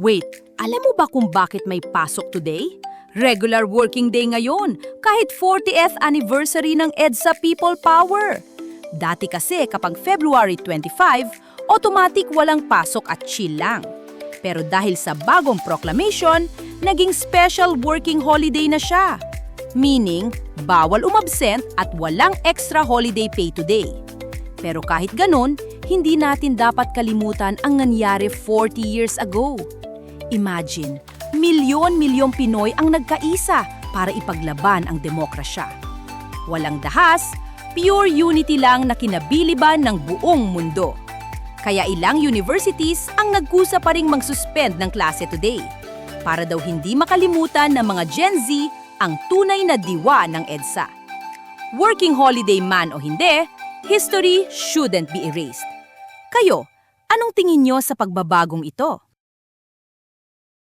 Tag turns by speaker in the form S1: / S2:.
S1: Wait, alam mo ba kung bakit may pasok today? Regular working day ngayon, kahit 40th anniversary ng EDSA People Power. Dati kasi kapag February 25, automatic walang pasok at chill lang. Pero dahil sa bagong proclamation, naging special working holiday na siya. Meaning, bawal umabsent at walang extra holiday pay today. Pero kahit ganun, hindi natin dapat kalimutan ang nangyari 40 years ago. Imagine, milyon-milyong Pinoy ang nagkaisa para ipaglaban ang demokrasya. Walang dahas, pure unity lang na kinabiliban ng buong mundo. Kaya ilang universities ang nagkusa pa ring mag-suspend ng klase today para daw hindi makalimutan ng mga Gen Z ang tunay na diwa ng EDSA. Working holiday man o hindi, history shouldn't be erased. Kayo, anong tingin nyo sa pagbabagong ito?